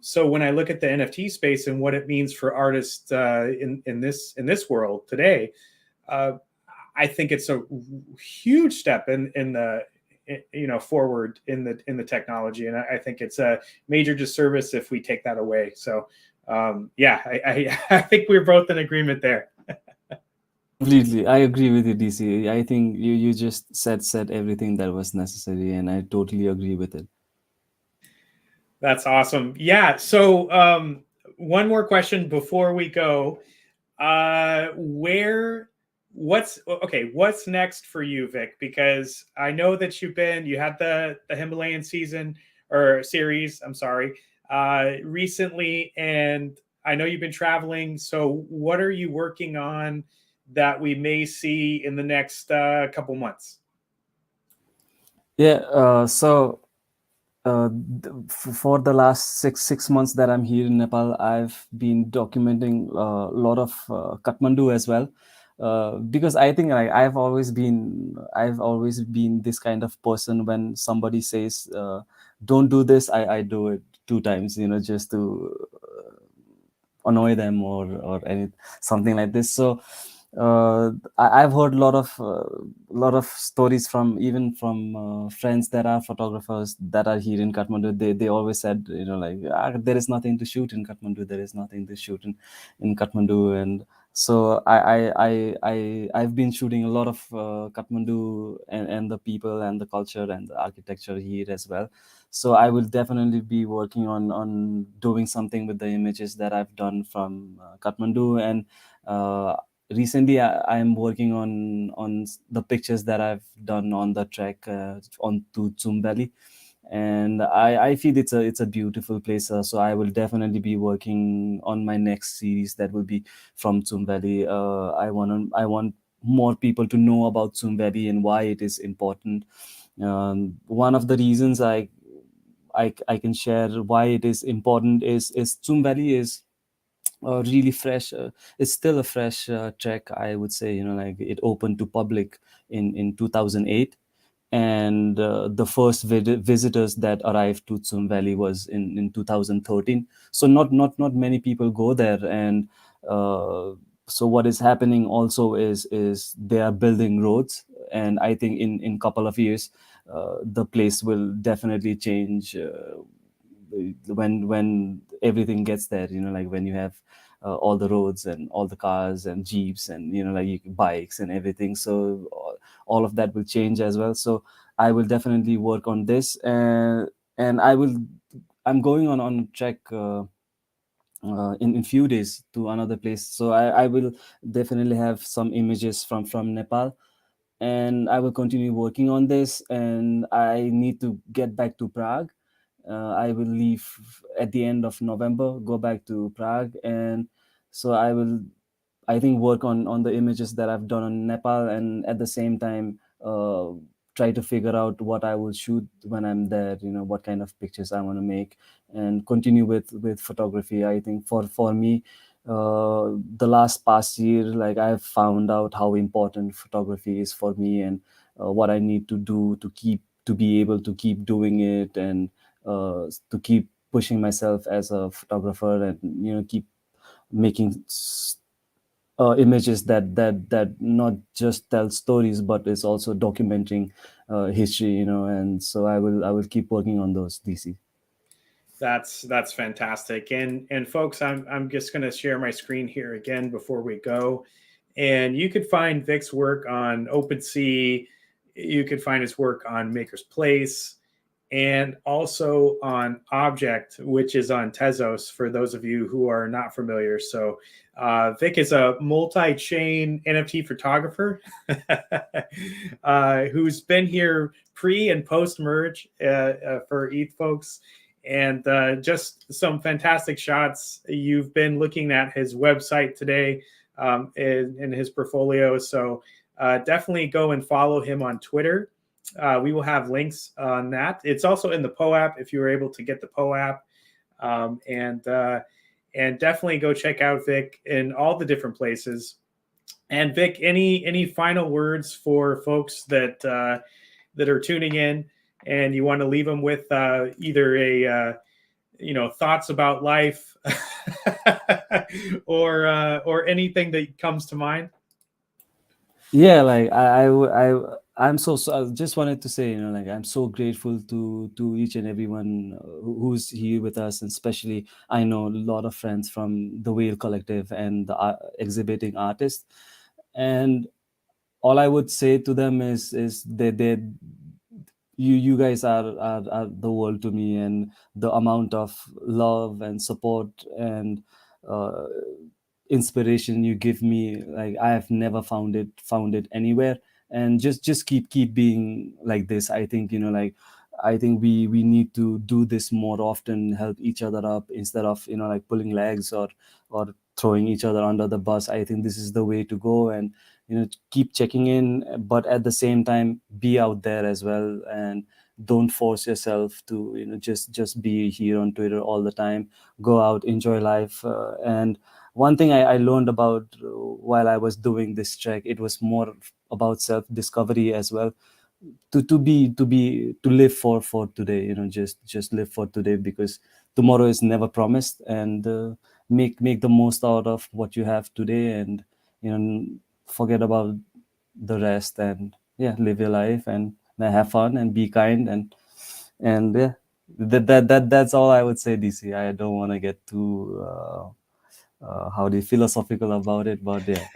So when I look at the NFT space and what it means for artists in this world today, I think it's a huge step in the forward in the technology, and I think it's a major disservice if we take that away. So yeah, I think we're both in agreement there. Completely, I agree with you, DC. I think you just said everything that was necessary, and I totally agree with it. That's awesome. Yeah. So one more question before we go. Where what's okay, what's next for you, Vic? Because I know that you had the Himalayan season or series, I'm sorry, recently, and I know you've been traveling. So what are you working on that we may see in the next couple months? Yeah. For the last six months that I'm here in Nepal, I've been documenting a lot of Kathmandu as well, because I think I've always been this kind of person. When somebody says don't do this, I do it two times, just to annoy them, or any something like this. So I've heard a lot of stories from, even from friends that are photographers that are here in Kathmandu. They always said, like, there is nothing to shoot in Kathmandu. There is nothing to shoot in Kathmandu. And so I've been shooting a lot of Kathmandu, and the people and the culture and the architecture here as well. So I will definitely be working on doing something with the images that I've done from Kathmandu. And uh, recently I am working on the pictures that I've done on the trek on to Tsum Valley. And I feel it's a beautiful place. So I will definitely be working on my next series that will be from Tsum Valley. I want more people to know about Tsum Valley and why it is important. One of the reasons I can share why it is important is Tsum Valley is really fresh. It's still a fresh trek, I would say. Like, it opened to public in 2008. And the first visitors that arrived to Tsum Valley was in 2013. So not many people go there. And uh, so what is happening also is they are building roads. And I think in couple of years the place will definitely change, when everything gets there. Like, when you have all the roads and all the cars and jeeps and, like, bikes and everything. So all of that will change as well. So I will definitely work on this. And I'm going on track in few days to another place. So I will definitely have some images from Nepal. And I will continue working on this. And I need to get back to Prague. I will leave at the end of November, go back to Prague. And so I think, work on the images that I've done on Nepal. And at the same time, try to figure out what I will shoot when I'm there. What kind of pictures I want to make, and continue with photography. I think for me, the last past year, like, I've found out how important photography is for me. And what I need to do to be able to keep doing it. And to keep pushing myself as a photographer. And keep making images that not just tell stories, but is also documenting history. And so I will keep working on those, DC. That's fantastic. And folks, I'm just going to share my screen here again before we go. And you could find Vic's work on OpenSea. You could find his work on Maker's Place, and also on Object, which is on Tezos, for those of you who are not familiar. So Vic is a multi-chain NFT photographer who's been here pre and post merge for ETH folks. And just some fantastic shots. You've been looking at his website today, in his portfolio. So definitely go and follow him on Twitter. We will have links on that. It's also in the Poe app if you were able to get the Poe app. And definitely go check out Vic in all the different places. And Vic, any final words for folks that are tuning in, and you want to leave them with either a thoughts about life or anything that comes to mind? Yeah, like, I'm so I just wanted to say, like, I'm so grateful to each and everyone who's here with us. And especially, I know a lot of friends from the Whale Collective and the exhibiting artists. And all I would say to them is they you guys are the world to me. And the amount of love and support and uh, inspiration you give me, like, I have never found it anywhere. And just keep being like this. I think, like, I think we need to do this more often, help each other up, instead of, like, pulling legs or throwing each other under the bus. I think this is the way to go. keep checking in, but at the same time be out there as well, and don't force yourself to just be here on Twitter all the time. Go out, enjoy life. And one thing I learned about while I was doing this trek, it was more about self discovery as well. To live for today, just live for today, because tomorrow is never promised. And make the most out of what you have today, and forget about the rest, and yeah, live your life, and have fun, and be kind, and yeah, that's all I would say, DC. I don't want to get too how do you philosophical about it, but yeah.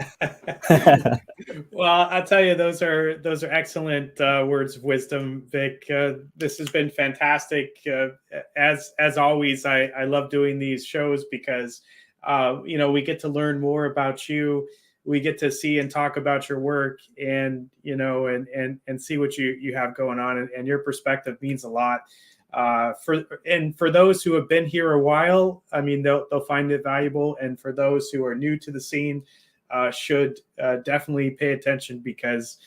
Well, I'll tell you, those are excellent words of wisdom, Vic. This has been fantastic. As always, I love doing these shows because we get to learn more about you. We get to see and talk about your work, and and see what you have going on, and your perspective means a lot. For those who have been here a while, I mean, they'll find it valuable, and for those who are new to the scene, should definitely pay attention, because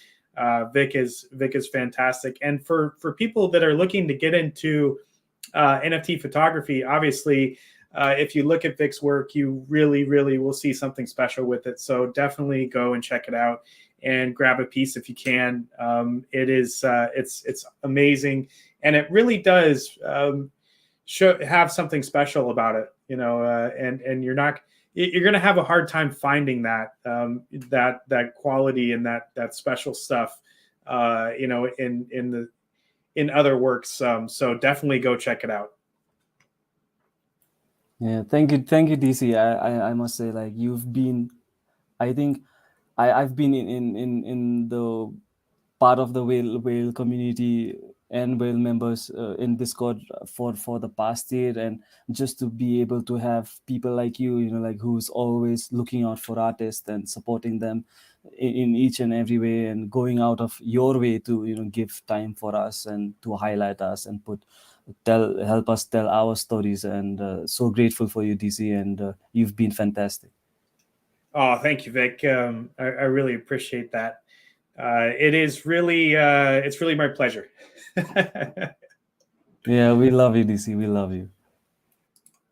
Vic is fantastic. And for people that are looking to get into NFT photography, obviously, if you look at Vic's work, you really will see something special with it. So definitely go and check it out and grab a piece if you can. It is it's amazing, and it really does have something special about it. And you're going to have a hard time finding that quality and that special stuff, in other works. So definitely go check it out. Yeah, thank you, DC. I must say, like, you've been, I think, I've been in the part of the whale community and whale members in Discord for the past year, and just to be able to have people like you, like, who's always looking out for artists and supporting them in each and every way, and going out of your way to give time for us and to highlight us and help us tell our stories. And so grateful for you, DC, and you've been fantastic. Oh, thank you, Vic. I really appreciate that. It's really my pleasure. Yeah, we love you, DC. We love you.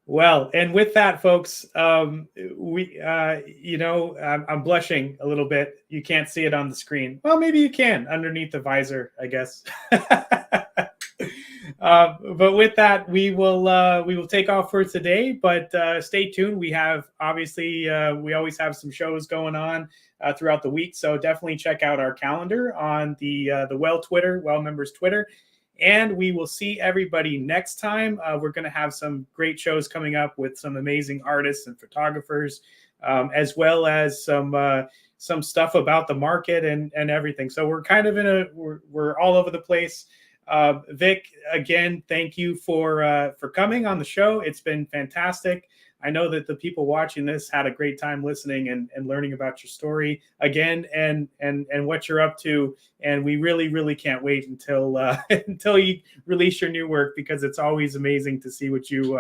Well, and with that, folks, I'm blushing a little bit. You can't see it on the screen. Well, maybe you can underneath the visor, I guess. But with that, we will take off for today. But stay tuned. We have, obviously, we always have some shows going on throughout the week. So definitely check out our calendar on the Well Members Twitter. And we will see everybody next time. We're going to have some great shows coming up with some amazing artists and photographers, as well as some stuff about the market and everything. So we're kind of we're all over the place. Vic, again, thank you for coming on the show. It's been fantastic. I know that the people watching this had a great time listening and learning about your story again, and what you're up to. And we really can't wait until until you release your new work, because it's always amazing to see what you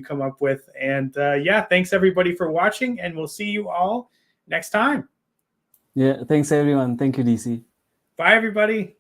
come up with. And yeah, thanks everybody for watching, and we'll see you all next time. Yeah, thanks everyone. Thank you, DC. Bye, everybody.